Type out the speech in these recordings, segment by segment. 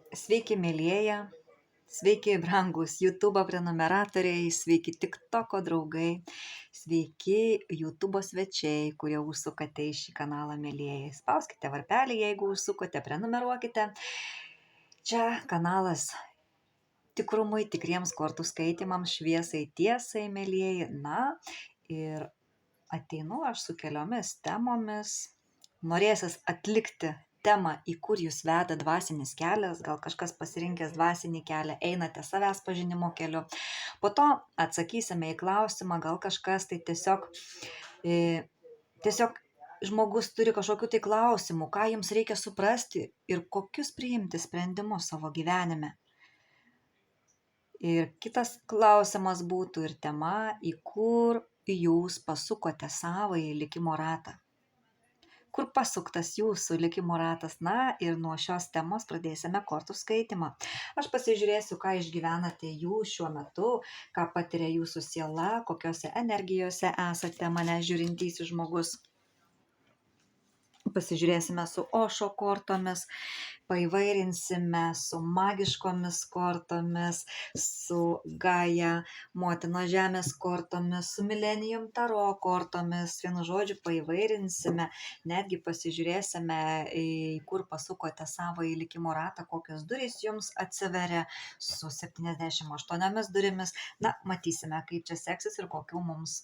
Sveiki, mėlyje, sveiki, brangus YouTube prenumeratoriai, sveiki, TikToko draugai, sveiki, YouTube svečiai, kurie užsukate į šį kanalą, mėlyje. Spauskite varpelį, jeigu užsukote, prenumeruokite. Čia kanalas tikrumui, tikriems kortų skaitimams, šviesai, tiesai, mėlyje. Na ir ateinu aš su keliomis temomis. Norėsis atlikti temą, į kur jūs veda dvasinis kelias, gal kažkas pasirinkęs dvasinį kelią, einate savęs pažinimo keliu. Po to atsakysime į klausimą, gal kažkas tai tiesiog žmogus turi kažkokių tai klausimų, ką jums reikia suprasti ir kokius priimti sprendimus savo gyvenime. Ir kitas klausimas būtų ir tema, į kur jūs pasukote savąjį likimo ratą. Kur pasuktas jūsų likimo ratas. Na ir nuo šios temos pradėsime kortų skaitimą. Aš pasižiūrėsiu, ką išgyvenate jūs šiuo metu, ką patiria jūsų siela, kokiose energijose esate mane žiūrintysis žmogus. Pasižiūrėsime su Ošo kortomis, paįvairinsime su magiškomis kortomis, su Gaja Motino žemės kortomis, su Millennium Taro kortomis. Vienu žodžiu, paįvairinsime, netgi pasižiūrėsime, į kur pasukote savo į likimo ratą, kokios durys jums atsiveria su 78 durimis. Na, matysime, kaip čia seksis ir kokių mums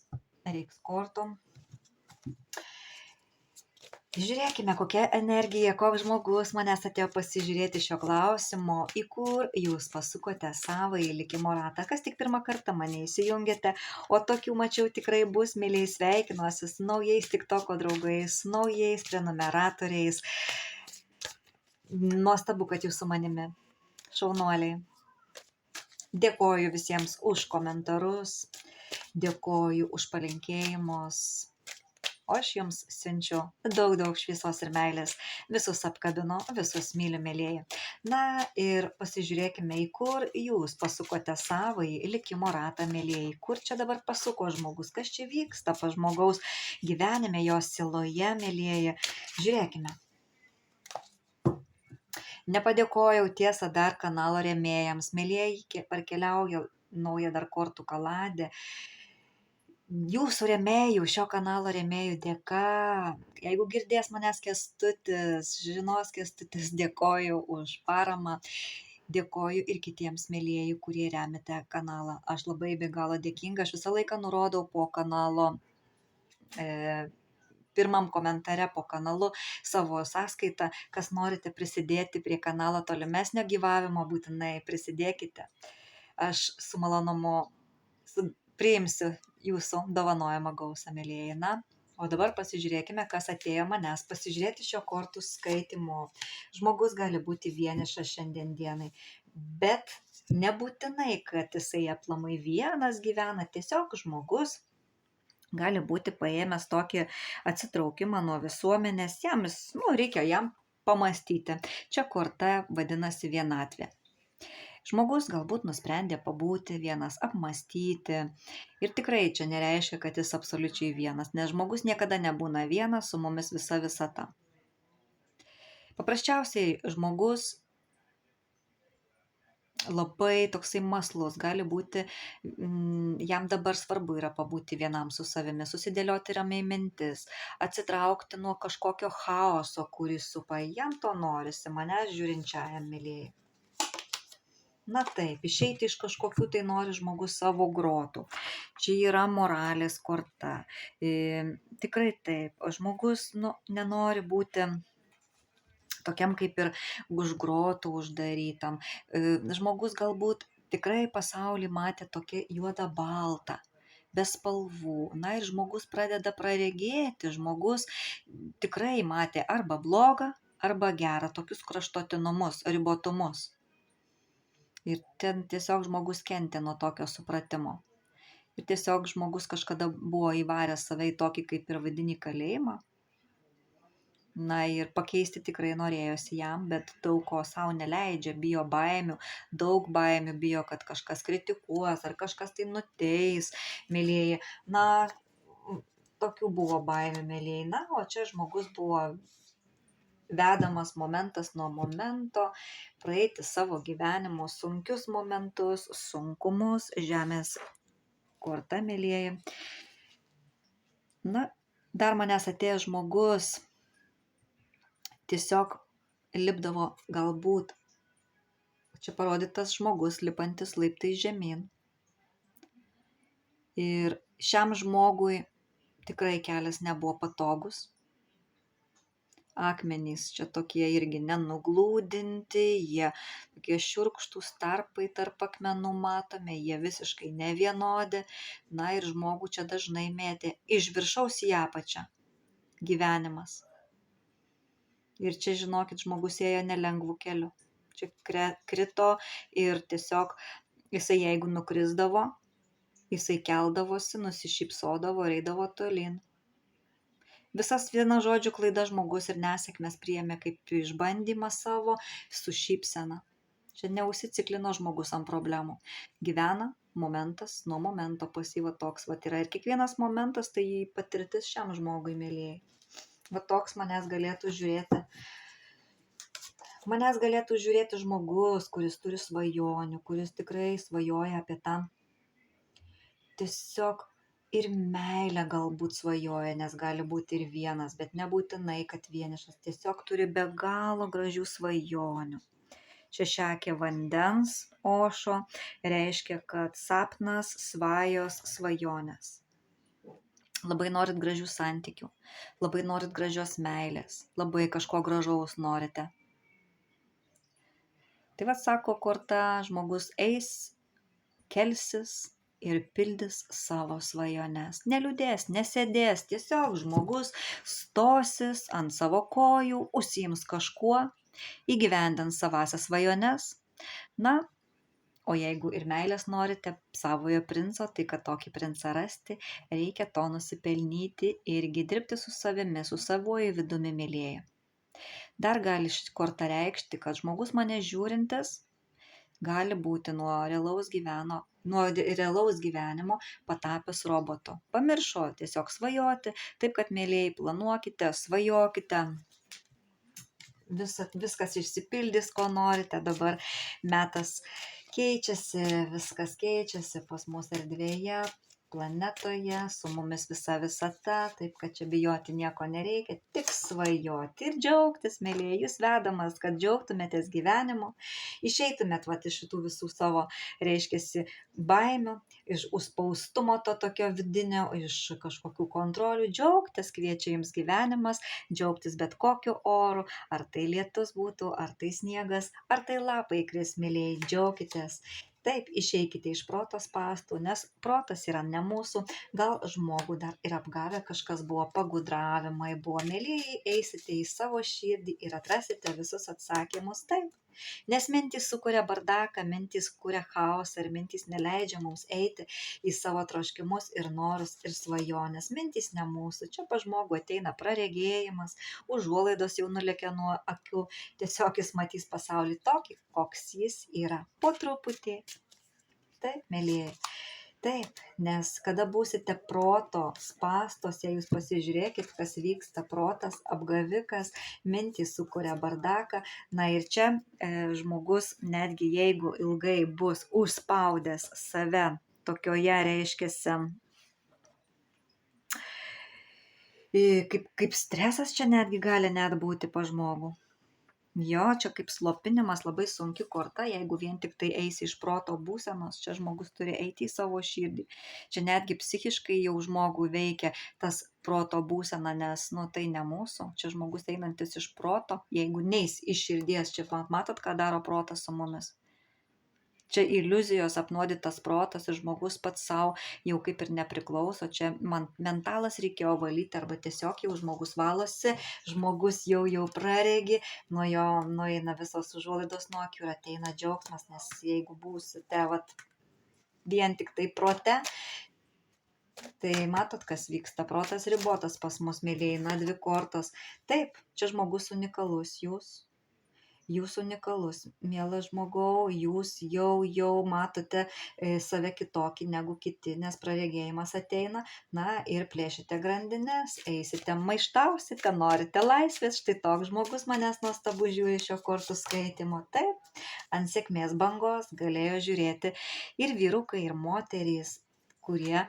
reiks kortų. Žiūrėkime, kokia energija, koks žmogus manęs atėjo pasižiūrėti šio klausimo, į kur jūs pasukote savąjį likimo ratą. Kas tik pirmą kartą mane įsijungėte, o tokių mačiau tikrai bus, mėlyje, sveikinuosi su naujais TikToko draugais, naujais prenumeratoriais. Nuostabu, kad jūs su manimi, šaunuoliai. Dėkoju visiems už komentarus, dėkoju už palinkėjimus. O aš jums siunčiu daug šviesos ir meilės. Visus apkabinu, visus myliu, mėlyje. Na ir pasižiūrėkime, į kur jūs pasukote savąjį likimo ratą, mėlyje. Kur čia dabar pasuko žmogus, kas čia vyksta pa žmogaus gyvenime, jo siloje, mėlyje. Žiūrėkime. Nepadėkojau tiesą dar kanalo rėmėjams. Mėlyje, parkeliauja nauja dar kortų kaladė. Jūsų rėmėjų, šio kanalo rėmėjų dėka, jeigu girdės manęs Kęstutis, žinos Kęstutis, dėkoju už paramą, dėkoju ir kitiems mėlyjei, kurie remiate kanalą. Aš labai be galo dėkinga, aš visą laiką nurodau po kanalo, pirmam komentare po kanalu savo sąskaitą, kas norite prisidėti prie kanalo tolimesnio gyvavimo, būtinai prisidėkite. Aš su malonumu priimsiu jūsų dovanojamą gausą, mėlyje. Na, o dabar pasižiūrėkime, kas atėjo manęs pasižiūrėti šio kortų skaitimo. Žmogus gali būti vienišas šiandien dienai, bet nebūtinai, kad jisai aplamai vienas gyvena, tiesiog žmogus gali būti paėmęs tokį atsitraukimą nuo visuomenės, reikia jam pamastyti. Čia korta vadinasi vienatvė. Žmogus galbūt nusprendė pabūti vienas, apmastyti. Ir tikrai čia nereiškia, kad jis absoliučiai vienas, nes žmogus niekada nebūna vienas, su mumis visa visata. Paprasčiausiai žmogus labai toksai mąslus, gali būti, jam dabar svarbu yra pabūti vienam su savimi, susidėlioti ramiai mintis, atsitraukti nuo kažkokio chaoso, kuris supa, jam to norisi, manęs žiūrinčiajam, mėlyje. Na taip, išeiti iš kažkokių tai nori žmogus savo grotų. Čia yra moralės korta. Tikrai taip, žmogus nenori būti tokiam kaip ir už grotų uždarytam. Žmogus galbūt tikrai pasaulį matė tokia juoda balta, be spalvų. Na ir žmogus pradeda praregėti, žmogus tikrai matė arba blogą, arba gerą, tokius kraštutinumus, ribotumus. Ir ten tiesiog žmogus kentė nuo tokio supratimo. Ir tiesiog žmogus kažkada buvo įvaręs save į tokį kaip ir vidinį kalėjimą. Na ir pakeisti tikrai norėjosi jam, bet daug ko savo neleidžia, bijo baimių, daug baimių, bijo, kad kažkas kritikuos ar kažkas tai nuteis, mėlyje. Na, tokių buvo baimių, mėlyje. Na, o čia žmogus buvo vedamas momentas nuo momento, praeiti savo gyvenimo sunkius momentus, sunkumus, žemės korta, mielieji. Na, dar manęs atėjęs žmogus tiesiog lipdavo galbūt, čia parodytas žmogus lipantis laiptais žemyn. Ir šiam žmogui tikrai kelias nebuvo patogus. Akmenys čia tokie irgi nenuglūdinti, jie tokie šiurkštūs tarpai tarp akmenų matome, jie visiškai nevienodi. Na ir žmogų čia dažnai mėtė iš viršaus į apačią gyvenimas. Ir čia, žinokit, žmogus ėjo nelengvų kelių. Čia krito ir tiesiog jisai, jeigu nukrisdavo, jisai keldavosi, nusišypsodavo ir eidavo tolyn. Visas viena žodžių klaida žmogus ir nesėkmės priėmė kaip išbandymą savo su šypsena. Čia neužsiciklino žmogus ant problemų. Gyvena momentas nuo momento, pas jį va toks va yra. Ir kiekvienas momentas tai patirtis šiam žmogui, mėlyjei. Va toks manęs galėtų žiūrėti. Manęs galėtų žiūrėti žmogus, kuris turi svajonių, kuris tikrai svajoja apie tą tiesiog ir meilę galbūt svajoja, nes gali būti ir vienas, bet nebūtinai, kad vienišas. Tiesiog turi be galo gražių svajonių. Šešiakė vandens ošo reiškia, kad sapnas, svajos, svajonės. Labai norit gražių santykių, labai norit gražios meilės, labai kažko gražaus norite. Tai vad sako korta, žmogus eis, kelsis ir pildys savo svajones. Neliūdės, nesėdės, tiesiog žmogus stosis ant savo kojų, užsiims kažkuo, įgyvendins savasias svajones. Na, o jeigu ir meilės norite savojo princo, tai kad tokį princą rasti, reikia to nusipelnyti irgi dirbti su savimi, su savoju vidumi, mylėję. Dar gali ši korta reikšti, kad žmogus mane žiūrintis gali būti nuo realaus gyvenimo patapęs robotu. Pamiršo tiesiog svajoti, taip kad, mėlyjei, planuokite, svajokite. Viskas išsipildys, ko norite. Dabar metas keičiasi, viskas keičiasi pas mus erdvėje, planetoje, su mumis visa visata, taip kad čia bijoti nieko nereikia, tik svajoti ir džiaugtis, mėlyjei, jūs vedamas, kad džiaugtumėtės gyvenimu, išeitumėt vat iš šitų visų savo, reiškiasi, baimių, iš užspaustumo to tokio vidinio, iš kažkokių kontrolių, džiaugtis kviečia jums gyvenimas, džiaugtis bet kokiu oru, ar tai lietus būtų, ar tai sniegas, ar tai lapai kris, mėlyjei, džiaukitės. Taip, išeikite iš proto spąstų, nes protas yra ne mūsų, gal žmogų dar ir apgavę kažkas buvo, pagudravimai buvo, mėlyjei, eisite į savo širdį ir atrasite visus atsakymus, taip. Nes mintys sukuria bardaką, mintys kuria chaosą ir mintys neleidžia mums eiti į savo troškimus ir norus ir svajonės. Mintys ne mūsų, čia pa žmogų ateina praregėjimas, užuolaidos jau nulėkia nuo akių, tiesiog jis matys pasaulį tokį, koks jis yra, po truputį. Taip, mėlyjei. Taip, nes kada būsite proto spąstuose, jūs pasižiūrėkit, kas vyksta, protas, apgavikas, mintys sukuria bardaką. Na ir čia žmogus, netgi jeigu ilgai bus užspaudęs save tokioje, reiškiasi, kaip stresas čia netgi gali net būti pa žmogų. Jo, čia kaip slopinimas, labai sunki korta, jeigu vien tik tai eisi iš proto būsenos, čia žmogus turi eiti į savo širdį. Čia netgi psichiškai jau žmogų veikia tas proto būsena, nes, tai ne mūsų. Čia žmogus einantis iš proto, jeigu neis iš širdies, čia matot, ką daro protas su mumis. Čia iliuzijos apnuodytas protas ir žmogus pats savo jau kaip ir nepriklauso. Čia mentalas reikėjo valyti arba tiesiog jau žmogus valosi, žmogus jau praregi, nuo jo nueina visos užuolaidos nuo akių ir ateina džiaugsmas, nes jeigu būsite vien tik tai prote, tai matot, kas vyksta. Protas ribotas pas mus, mėlyjei, dvi kortos. Taip, čia žmogus unikalus jūs. Jūs unikalus, mielas žmogau, jūs jau matote save kitokį negu kiti, nes praregėjimas ateina, na ir plėšite grandines, eisite, maištausite, norite laisvės, štai toks žmogus manęs nuostabu žiūri šio kortų skaitimo. Taip, ant sėkmės bangos galėjo žiūrėti ir vyrukai, ir moterys, kurie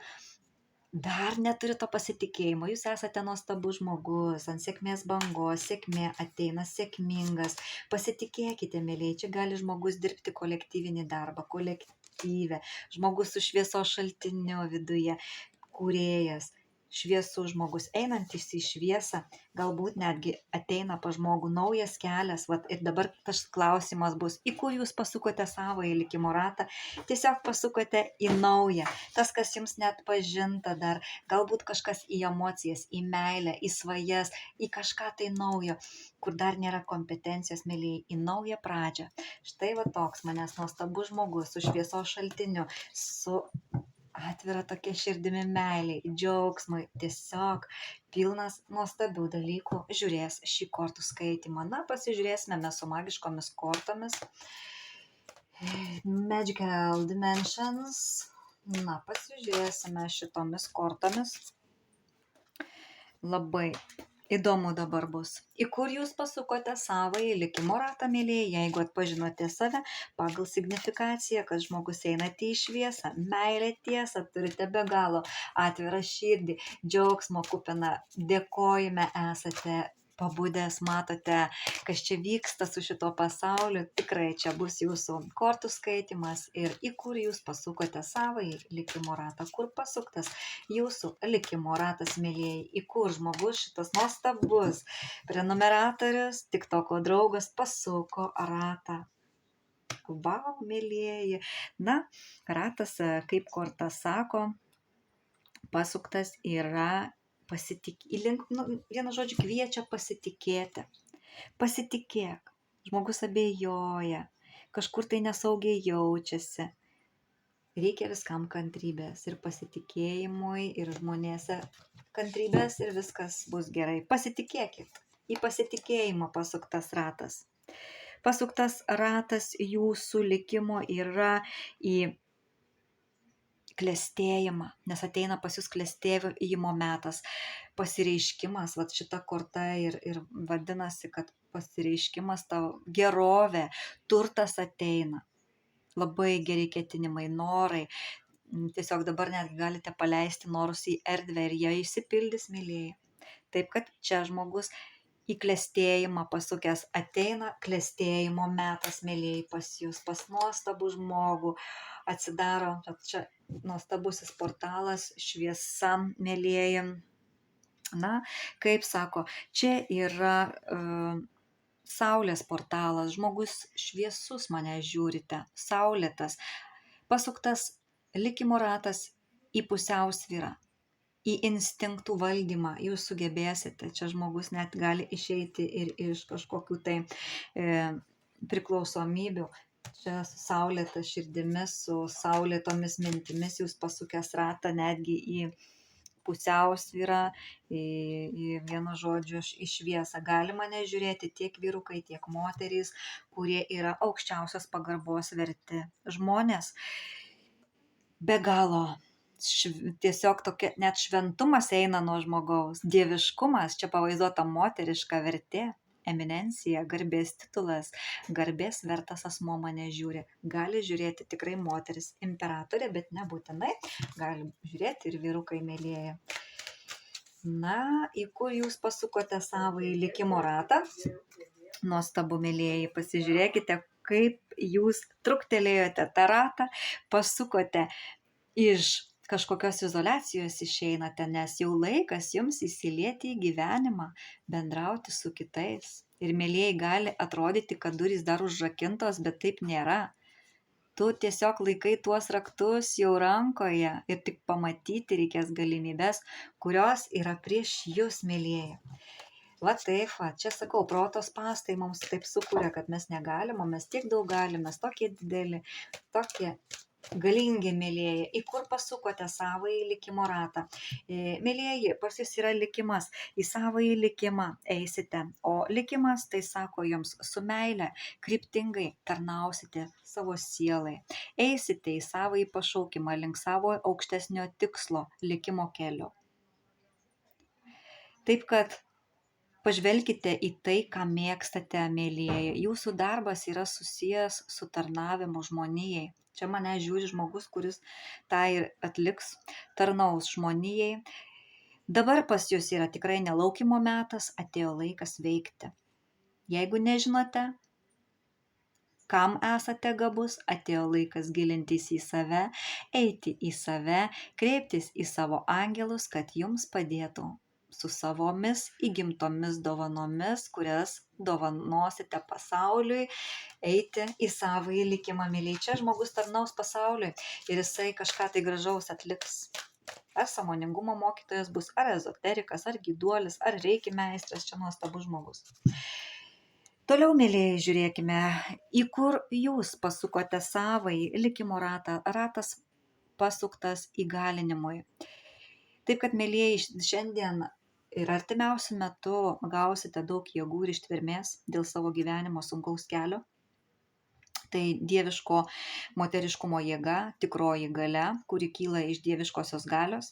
dar neturi to pasitikėjimo. Jūs esate nuostabus žmogus, ant sėkmės bangos, sėkmė ateina sėkmingas. Pasitikėkite, mėlyje, čia gali žmogus dirbti kolektyvinį darbą, kolektyve, žmogus su šviesos šaltiniu viduje, kūrėjas, šviesus žmogus, einantis į šviesą, galbūt netgi ateina pas žmogų naujas kelias, vat, ir dabar tas klausimas bus, į kur jūs pasukote savąjį likimo ratą, tiesiog pasukote į naują, tas, kas jums net pažinta dar, galbūt kažkas į emocijas, į meilę, į svajas, į kažką tai naujo, kur dar nėra kompetencijos, mėlyje, į naują pradžią. Štai va toks manęs nuostabus žmogus su šviesos šaltiniu, su atvira tokia širdimi meiliai, džiaugsmui, tiesiog pilnas nuostabių dalykų žiūrės šį kortų skaitimą. Na, pasižiūrėsime mes su magiškomis kortomis. Magical Dimensions. Na, pasižiūrėsime šitomis kortomis. Labai įdomu dabar bus. Į kur jūs pasukote savąjį likimo ratą, mėlyje, jeigu atpažinote save pagal signifikaciją, kad žmogus einate į šviesą, meilę, tiesą, turite be galo atvirą širdį, džiaugsmo kupiną, dėkojime esate pabudęs, matote, kas čia vyksta su šito pasauliu, tikrai čia bus jūsų kortų skaitimas ir į kur jūs pasukote savąjį likimo ratą, kur pasuktas jūsų likimo ratas, mėlyje, į kur žmogus šitas nuostabus prenumeratorius, TikToko draugas pasuko ratą. Vau, mėlyje. Na, ratas, kaip korta sako, pasuktas yra vienu žodžiu kviečia pasitikėti. Pasitikėk. Žmogus abejoja, kažkur tai nesaugiai jaučiasi. Reikia viskam kantrybės ir pasitikėjimui, ir žmonėse kantrybės ir viskas bus gerai. Pasitikėkit. Į pasitikėjimą pasuktas ratas. Pasuktas ratas jūsų likimo yra į klestėjimą, nes ateina pas jūs klestėjimo metas, pasireiškimas, vat šita korta ir vadinasi, kad pasireiškimas tavo gerovė, turtas ateina, labai geri ketinimai, norai, tiesiog dabar netgi galite paleisti norus į erdvę ir jie išsipildys, mėlyje. Taip, kad čia žmogus į klestėjimą pasukęs ateina klestėjimo metas, mėlyje, pas jūs, pas nuostabų žmogų, atsidaro čia nuostabusis portalas, šviesa, mėlyje. Na, kaip sako, čia yra saulės portalas, žmogus šviesus mane žiūrite, saulėtas, pasuktas likimo ratas į pusiausvyrą, į instinktų valdymą, jūs sugebėsite, čia žmogus net gali išeiti ir iš kažkokių tai priklausomybių, čia su saulėta širdimis, su saulėtomis mintimis jūs pasukęs ratą netgi į pusiausvyrą, į vienu žodžiu į šviesą. Gali mane žiūrėti tiek vyrukai, tiek moterys, kurie yra aukščiausios pagarbos verti žmonės. Be galo. Tiesiog tokia net šventumas eina nuo žmogaus, dieviškumas, čia pavaizduota moteriška vertė, eminencija, garbės titulas, garbės vertas asmuo mane žiūri, gali žiūrėti tikrai moteris, imperatorė, bet nebūtinai, gali žiūrėti ir vyrukai, mėlyje. Na, į kur jūs pasukote savąjį likimo ratą? Nuostabu, mėlyje, pasižiūrėkite, kaip jūs truktelėjote tą ratą, pasukote iš kažkokios izoliacijos išeinate, nes jau laikas jums įsilieti į gyvenimą, bendrauti su kitais. Ir mėlyje gali atrodyti, kad durys dar užrakintos, bet taip nėra. Tu tiesiog laikai tuos raktus jau rankoje ir tik pamatyti reikės galimybės, kurios yra prieš jūs, mėlyje. Va taip, čia sakau, proto spąstai mums taip sukuria, kad mes negalim, o mes tiek daug galim, mes tokie dideli, tokie Galingi, mėlyjeji, į kur pasukote savąjį likimo ratą? Mėlyjeji, pas jūs yra likimas, į savąjį likimą eisite, o likimas tai sako jums su meile, kryptingai tarnausite savo sielai, eisite į savąjį pašaukimą link savo aukštesnio tikslo likimo keliu. Taip kad pažvelkite į tai, ką mėgstate, mėlyjeji. Jūsų darbas yra susijęs su tarnavimu žmonijai. Čia mane žiūri žmogus, kuris tą ir atliks, tarnaus žmonijai. Dabar pas jūs yra tikrai nelaukimo metas, atėjo laikas veikti. Jeigu nežinote, kam esate gabus, atėjo laikas gilintis į save, eiti į save, kreiptis į savo angelus, kad jums padėtų su savomis įgimtomis dovanomis, kurias dovanosite pasauliui, eiti į savąjį likimą, myliai. Čia žmogus tarnaus pasauliui ir jisai kažką tai gražaus atliks. Ar sąmoningumo mokytojas bus, ar ezoterikas, ar gyduolis, ar reiki meistras, čia nuostabus žmogus. Toliau, mėlyjeji, žiūrėkime, į kur jūs pasukote savąjį likimo ratą. Ratas pasuktas įgalinimui. Taip kad, mėlyjeji, šiandien ir artimiausiu metu gausite daug jėgų ir ištvermės dėl savo gyvenimo sunkaus kelio. Tai dieviško moteriškumo jėga, tikroji galia, kuri kyla iš dieviškosios galios.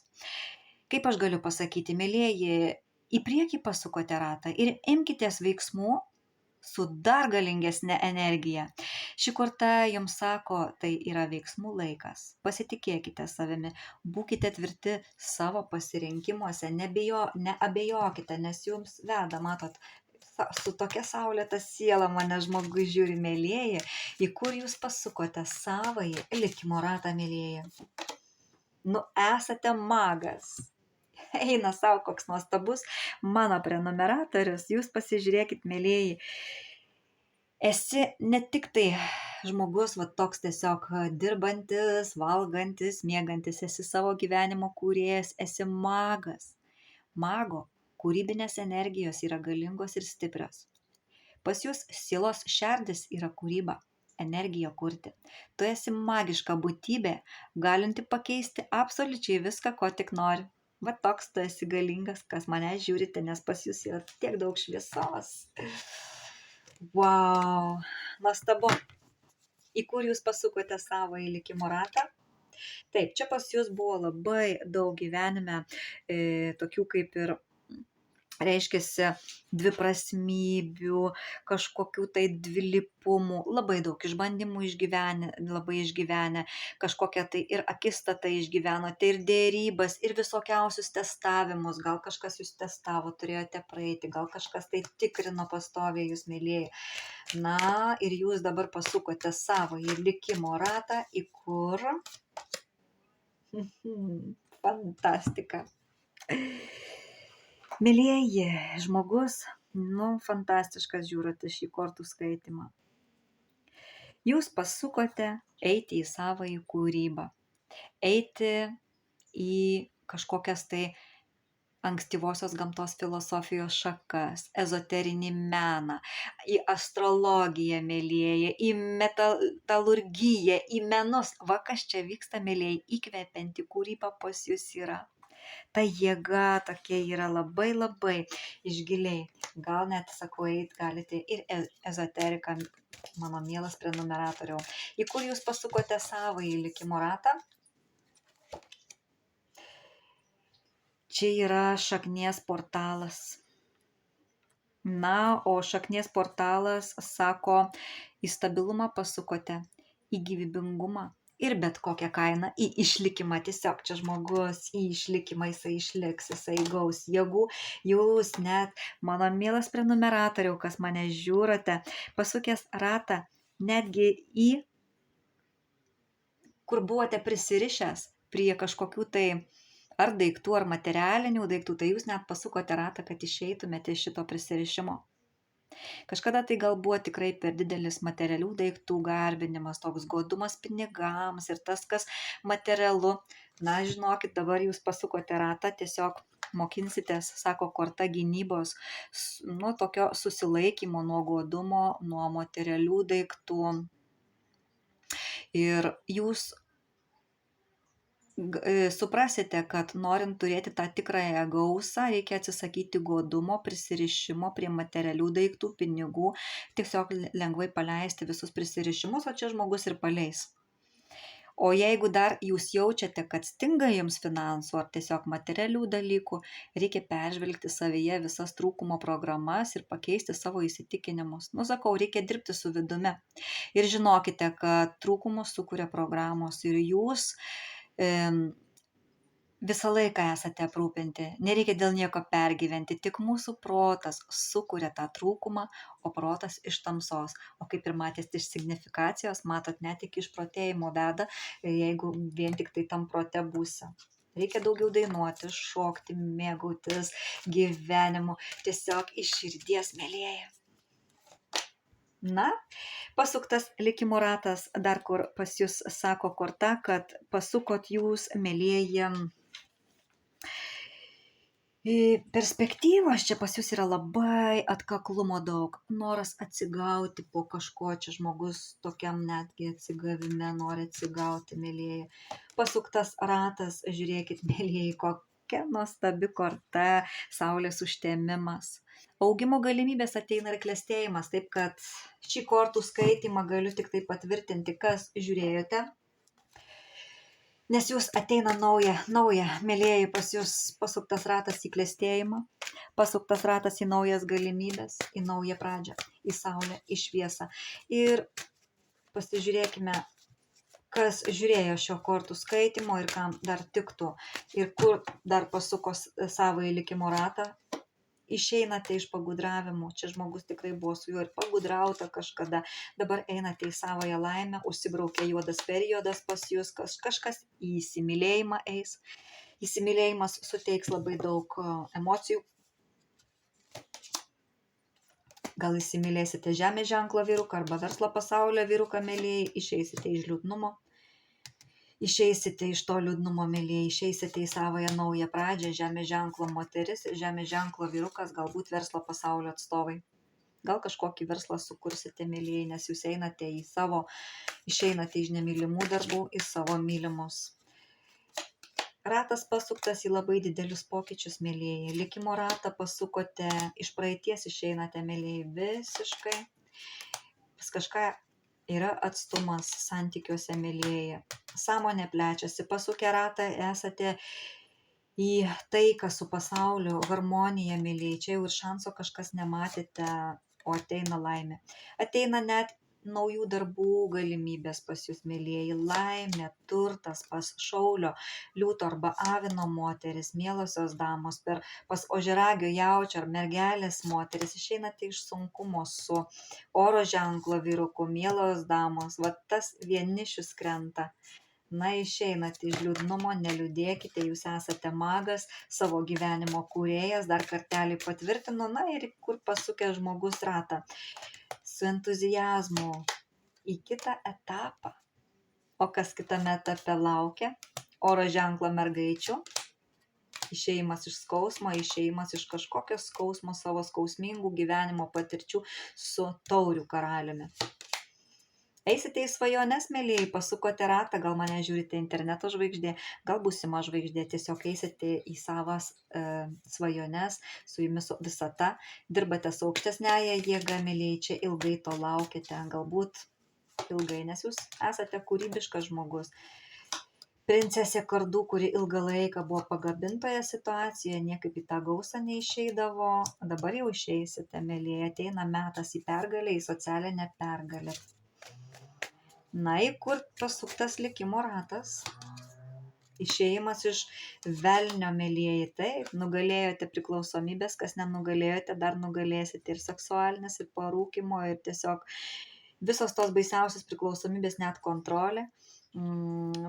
Kaip aš galiu pasakyti, mėlyjeji, į priekį pasukote ratą ir imkitės veiksmų su dar galingesnė energija. Ši korta jums sako, tai yra veiksmų laikas. Pasitikėkite savimi, būkite tvirti savo pasirinkimuose, neabejokite, nes jums veda, matot, su tokia saulėta siela mane žmogus žiūri, mėlyjeji, į kur jūs pasukote savąjį likimo ratą, mėlyjeji. Esate magas. Eina savo koks nuostabus mano prenumeratorius, jūs pasižiūrėkit, mėlyjeji. Esi ne tik tai žmogus, toks tiesiog dirbantis, valgantis, miegantis, esi savo gyvenimo kūrėjas, esi magas. Mago kūrybinės energijos yra galingos ir stiprios. Pas jūs sielos šerdis yra kūryba, energija kurti. Tu esi magiška būtybė, galinti pakeisti absoliučiai viską, ko tik nori. Toks tu esi galingas, kas mane žiūrite, nes pas jūs yra tiek daug šviesos. Wow, nuostabu. Į kur jūs pasukote savąjį likimo ratą? Taip, čia pas jūs buvo labai daug gyvenime tokių kaip ir reiškiasi dviprasmybių, kažkokių tai dvilypumų, labai daug išbandymų labai išgyvenę, kažkokią tai ir akistatą išgyvenote, ir dėrybas, ir visokiausius testavimus, gal kažkas jūs testavo, turėjote praeiti, gal kažkas tai tikrino pastoviai jūs, mėlyjeji. Ir jūs dabar pasukote savąjį likimo ratą, į kur? Fantastika. Mėlyjeji, žmogus, fantastiškas žiūrite šį kortų skaitimą. Jūs pasukote eiti į savąjį kūrybą, eiti į kažkokias tai ankstyvosios gamtos filosofijos šakas, ezoterinį meną, į astrologiją, mėlyjeji, į metalurgiją, į menus. Kas čia vyksta, mėlyjeji, įkvepianti kūryba pas jūs yra. Ta jėga tokia yra labai labai išgiliai. Gal net, sakau, galite ir ezoteriką, mano mielas prenumeratoriau. Į kur jūs pasukote savąjį likimo ratą? Čia yra šaknies portalas. O šaknies portalas sako, į stabilumą pasukote, į gyvybingumą. Ir bet kokią kainą į išlikimą, tiesiog čia žmogus į išlikimą, jisai išliks, jisai gaus jėgų. Jūs net, mano mielas prenumeratoriau, kas mane žiūrite, pasukęs ratą netgi į, kur buvote prisirišęs prie kažkokių tai ar daiktų, ar materialinių daiktų, tai jūs net pasukote ratą, kad išeitumėte iš šito prisirišimo. Kažkada tai gal buvo tikrai per didelis materialių daiktų garbinimas, toks godumas pinigams ir tas, kas materialu. Žinokit, dabar jūs pasukote ratą, tiesiog mokinsitės, sako korta, gynybos, tokio susilaikymo nuo godumo, nuo materialių daiktų. Ir jūs Suprasite, kad norint turėti tą tikrąją gausą, reikia atsisakyti godumo, prisirišimo prie materialių daiktų, pinigų, tiesiog lengvai paleisti visus prisirišimus, o čia žmogus ir paleis. O jeigu dar jūs jaučiate, kad stinga jums finansų ar tiesiog materialių dalykų, reikia peržvelgti savyje visas trūkumo programas ir pakeisti savo įsitikinimus. Sakau, reikia dirbti su vidumi. Ir žinokite, kad trūkumus sukuria programos ir jūs visą laiką esate aprūpinti. Nereikia dėl nieko pergyventi, tik mūsų protas sukuria tą trūkumą, o protas iš tamsos. O kaip ir matėte iš signifikacijos, matot, net iki išprotėjimo veda, jeigu vien tik tai tam prote būsi. Reikia daugiau dainuoti, šokti, mėgautis gyvenimu, tiesiog iš širdies, mielieji. Na, pasuktas likimo ratas, dar kur pas jūs sako korta, kad pasukot jūs, mielieji, perspektyvos čia pas jūs yra labai atkaklumo daug, noras atsigauti po kažko, čia žmogus tokiam netgi atsigavime nori atsigauti, mielieji. Pasuktas ratas, žiūrėkit, mielieji, kokia nuostabi korta, saulės užtemimas. Augimo galimybės ateina ir klestėjimas, taip kad šį kortų skaitymą galiu tik tai patvirtinti, kas žiūrėjote. Nes jūs ateina nauja, mielieji, pas jūs pasuktas ratas į klestėjimą, pasuktas ratas į naujas galimybės, į naują pradžią, į saulę, į šviesą. Ir pasižiūrėkime, kas žiūrėjo šio kortų skaitimo ir kam dar tiktų ir kur dar pasukos savąjį likimo ratą. Išeinate iš pagudravimų, čia žmogus tikrai buvo su juo ir pagudrauta kažkada, dabar einate į savąją laimę, užsibraukia juodas periodas pas jūs, kažkas į įsimylėjimą eis. Įsimylėjimas suteiks labai daug emocijų. Gal įsimylėsite žemės ženklo vyruką arba verslo pasaulio vyruką, mielieji, išeisite iš liūdnumo. Išeisite iš to liūdnumo, mielieji, išeisite į savąją naują pradžią, žemės ženklo moteris ir žemės ženklo vyrukas, galbūt verslo pasaulio atstovai. Gal kažkokį verslą sukursite, mielieji, nes jūs einate išeinate iš nemylimų darbų į savo mylimus. Ratas pasuktas į labai didelius pokyčius, mielieji. Likimo ratą pasukote, iš praeities išeinate, mielieji, visiškai. Pas kažką yra atstumas santykiuose, mielieji. Sąmonė plečiasi, pasukę ratą esate į taiką su pasauliu, harmoniją, mielieji. Čia jau ir šanso kažkas nematėte, o ateina laimė. Ateina net naujų darbų galimybės pas jūs, mielieji. Laimė, turtas pas šaulio, liūto arba avino moteris, mielosios damos, pas ožiaragio, jaučio ar mergelės moteris. Išeinate iš sunkumo su oro ženklo vyruku, mielos damos. Va tas vienišius krenta. Na, išeinate iš liūdnumo, neliūdėkite, jūs esate magas, savo gyvenimo kūrėjas, dar kartelį patvirtinu, na ir kur pasukė žmogus ratą. Su entuziazmu į kitą etapą. O kas kitame etape laukia? Oro ženklo mergaičių. Išėjimas iš skausmo, išėjimas iš kažkokio skausmo, savo skausmingų gyvenimo patirčių su taurių karaliumi. Eisite į svajones, mielieji, pasukote ratą, gal mane žiūrite interneto žvaigždė, gal būsima žvaigždė, tiesiog eisite į savas svajones, su jumis visata, dirbate su aukštesnėje jėga, mielieji, čia ilgai to laukite, galbūt ilgai, nes jūs esate kūrybiškas žmogus. Princesė kardų, kuri ilgą laiką buvo pagabintoje situacijoje, niekaip į tą gausą neišeidavo, dabar jau išeisite, mielieji, ateina metas į pergalę, į socialinę pergalę. Na, į kur pasuktas likimo ratas? Išėjimas iš velnio, mielieji, taip, nugalėjote priklausomybės, kas nenugalėjote, dar nugalėsite ir seksualinės, ir parūkimo, ir tiesiog visos tos baisiausios priklausomybės, net kontrolė,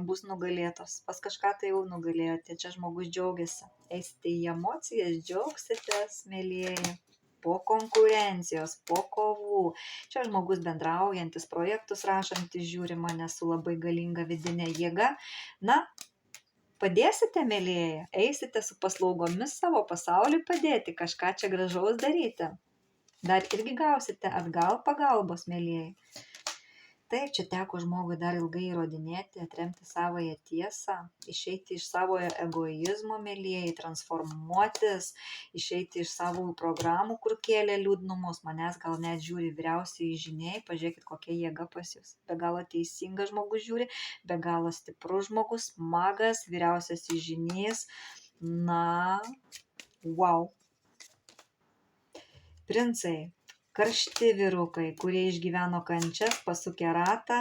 bus nugalėtos. Pas kažką tai jau nugalėjote, čia žmogus džiaugiasi. Eisite į emocijas, džiaugsitės, mielieji. Po konkurencijos, po kovų. Čia žmogus bendraujantis, projektus rašantis, žiūri mane su labai galinga vidinė jėga. Na, padėsite, mielieji, eisite su paslaugomis savo pasauliui padėti, kažką čia gražaus daryti. Dar irgi gausite atgal pagalbos, mielieji. Taip, čia teko žmogui dar ilgai įrodinėti, atremti savąją tiesą, išeiti iš savojo egoizmo, mielieji, transformuotis, išeiti iš savųjų programų, kur kėlė liūdnumus. Manęs gal net žiūri vyriausiai žiniai, pažiūrėkit, kokia jėga pas jūs. Be galo teisingas žmogus žiūri, be galo stiprus žmogus, magas, vyriausias žinys. Na, wow. Princai, karšti vyrukai, kurie išgyveno kančias, pasukę ratą,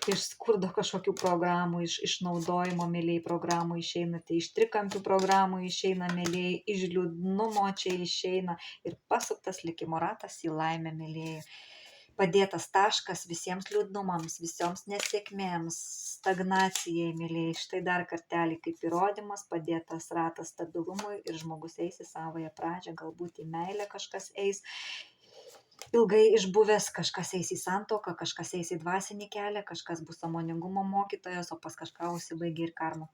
iš skurdo kažkokių programų, iš išnaudojimo, mėlyjei, programų išeinate, iš trikampių programų išeina, mėlyjei, iš liūdnumo čia išeina ir pasuktas likimo ratas į laimę, mėlyjei. Padėtas taškas visiems liūdnumams, visoms nesėkmėms, stagnacijai, mėlyjei. Štai dar kartelį kaip įrodymas, padėtas ratas stabilumui ir žmogus eis į savąją pradžią, galbūt į meilę kažkas eis. Ilgai išbuvęs, kažkas eis į santuoką, kažkas eis į dvasinį kelią, kažkas bus sąmoningumo mokytojas, o pas kažką užsibaigė ir karma.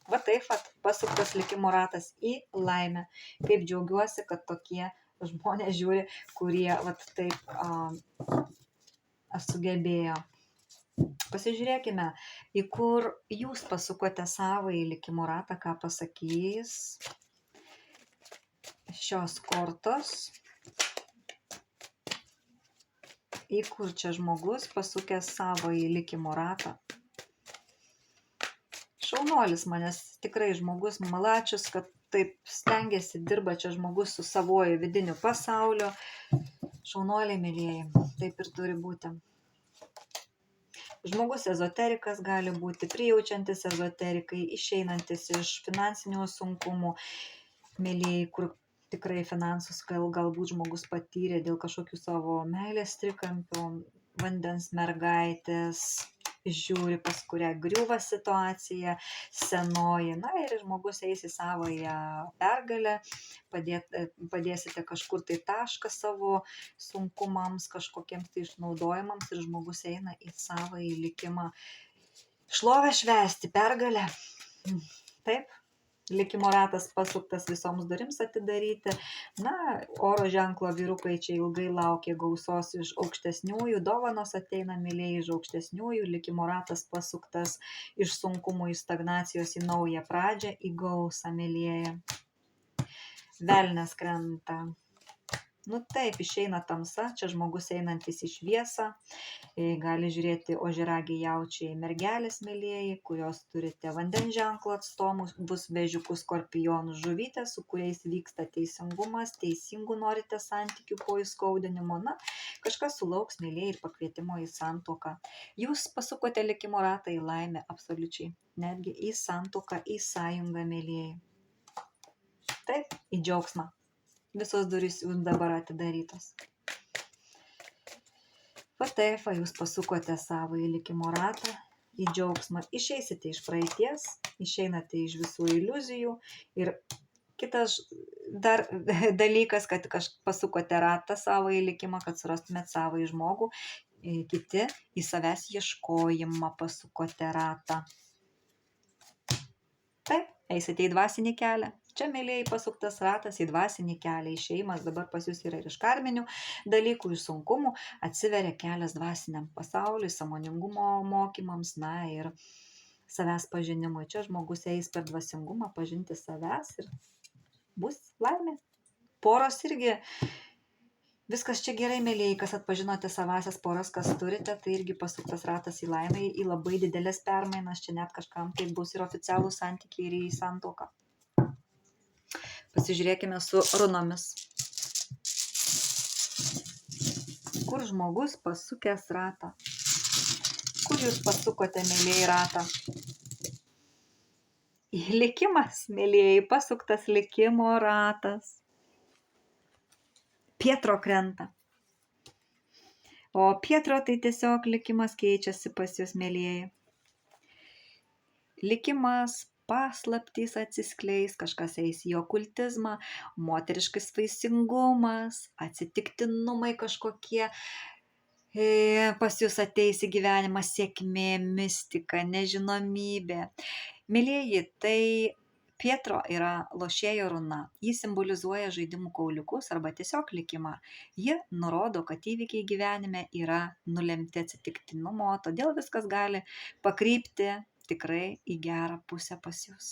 Va taip, pasuktas likimo ratas į laimę. Kaip džiaugiuosi, kad tokie žmonės žiūri, kurie taip sugebėjo. Pasižiūrėkime, į kur jūs pasukote savąjį likimo ratą, ką pasakys šios kortos. Į kur čia žmogus pasukęs savąjį likimo ratą. Šaunuolis manęs, tikrai žmogus malačius, kad taip stengiasi, dirba čia žmogus su savoju vidiniu pasauliu. Šaunuoliai, mėlyjeji, taip ir turi būti. Žmogus ezoterikas gali būti, prijaučiantis ezoterikai, išeinantis iš finansinių sunkumų, mėlyjeji, kur tikrai finansus galbūt žmogus patyrė dėl kažkokių savo meilės trikampių, vandens mergaitės, žiūri, pas kurią griūva situacija senoji. Na ir žmogus eis į savąją pergalę, padėsite kažkur tai tašką savo sunkumams, kažkokiems tai išnaudojimams ir žmogus eina į savąjį likimą. Šlovę švęsti, pergalę. Taip. Likimo ratas pasuktas visoms durims atidaryti. Na, oro ženklo vyrukai čia ilgai laukė gausos iš aukštesniųjų, dovanos ateina, mylėjai, iš aukštesniųjų, likimo ratas pasuktas iš sunkumų, iš stagnacijos į naują pradžią, į gausą, mylėjai. Velnias krenta. Nu taip, išeina tamsa, čia žmogus einantis į šviesą, gali žiūrėti ožiaragiai, jaučiai, mergelės, mėlyjeji, kurios turite vandens ženklo atstovus, bus vėžiukus, skorpionus, žuvytės, su kuriais vyksta teisingumas, teisingų norite santykių po įskaudinimo, na, kažkas sulauks, mėlyjeji, ir pakvietimo į santuoką. Jūs pasukote likimo ratą į laimę, absoliučiai, netgi į santuoką, į sąjungą, mėlyjeji. Taip, į džiaugsmą. Visos durys jums dabar atidarytos. Va taip, jūs pasukote savąjį likimo ratą į džiaugsmą. Išeisite iš praeities, išeinate iš visų iliuzijų. Ir kitas dar dalykas, kad pasukote ratą savąjį likimą, kad surastumėt savąjį žmogų. Kiti į savęs ieškojimą pasukote ratą. Taip, eisite į dvasinį kelią. Čia, mėlyjei, pasuktas ratas į dvasinį kelią, išėjimas dabar pas jūs yra ir iš karminių dalykų, iš sunkumų, atsiveria kelias dvasiniam pasauliui, sąmoningumo mokymams, na ir savęs pažinimui. Čia žmogus eis per dvasingumą pažinti savęs ir bus laimė. Poros irgi, viskas čia gerai, mėlyjei, kas atpažinote savasias poras, kas turite, tai irgi pasuktas ratas į laimę, į labai didelės permainas, čia net kažkam tai bus ir oficialų santykiai ir į santuoką. Pasižiūrėkime su runomis. Kur žmogus pasukęs ratą? Kur jūs pasukote, mėlyjei, ratą? Likimas, mėlyjei, pasuktas likimo ratas. Pietro krenta. O Pietro tai tiesiog likimas keičiasi pas jūs, mėlyjei. Likimas, paslaptys atsiskleis, kažkas eis į okultizmą, moteriškas vaisingumas, atsitiktinumai kažkokie, pas jūs ateis į gyvenimą sėkmė, mistika, nežinomybė. Mėlyjeji, tai Pietro yra lošėjo runa. Ji simbolizuoja žaidimų kauliukus arba tiesiog likimą. Ji nurodo, kad įvykiai gyvenime yra nulemti atsitiktinumo, todėl viskas gali pakrypti tikrai į gerą pusę pas jus.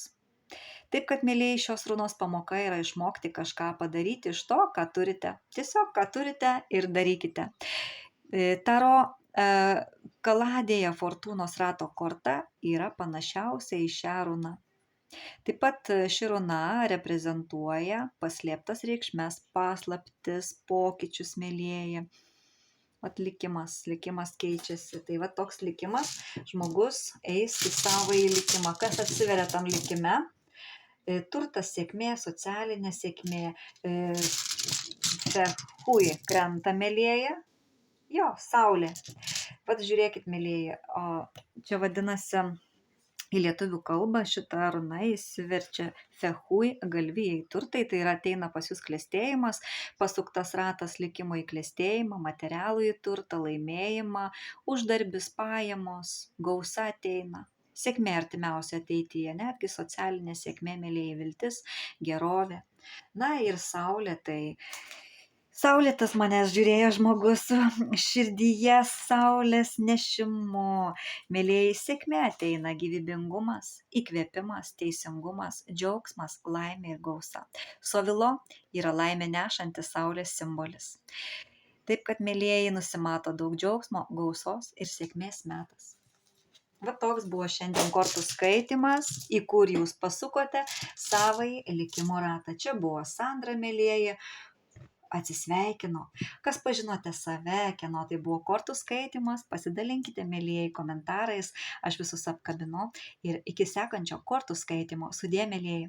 Taip kad, mėlyjei, šios runos pamoka yra išmokti kažką padaryti iš to, ką turite. Tiesiog, ką turite ir darykite. Taro kaladėje fortūnos rato korta yra panašiausia į šią runą. Taip pat ši runa reprezentuoja paslėptas reikšmes, paslaptis, pokyčius, mėlyjeji. Likimas keičiasi. Tai va toks likimas, žmogus eis į savąjį likimą. Kas atsiveria tam likime? Turtas, sėkmė, socialinė sėkmė, fehui krenta, mėlyjeji. Jo, saulė. Vat žiūrėkit, mėlyjeji, čia vadinasi į lietuvių kalbą šita runa įsiverčia fehui, galvijai turtai, tai yra ateina pas jūs klestėjimas, pasuktas ratas likimo į klestėjimą, materialų į turtą, laimėjimą, uždarbis, pajamos, gausa ateina. Sėkmė artimiausia ateityje, netgi socialinė sėkmė, mėlyjeji, viltis, gerovė. Na ir saulė, tai saulėtas manęs žiūrėjo žmogus su širdyje saulės nešimu. Mėlyjeji, sėkmė ateina, gyvybingumas, įkvėpimas, teisingumas, džiaugsmas, laimė ir gausa. Sovilo yra laimė nešantis saulės simbolis. Taip kad, mėlyjeji, nusimato daug džiaugsmo, gausos ir sėkmės metas. Va toks buvo šiandien kortų skaitymas, į kur jūs pasukote savąjį likimo ratą. Čia buvo Sandra, mėlyjeji. Atsisveikinu. Kas pažinote save, kieno tai buvo kortų skaitymas, pasidalinkite, mėlyjeji, komentarais, aš visus apkabinu ir iki sekančio kortų skaitymo. Sudie, mėlyjeji.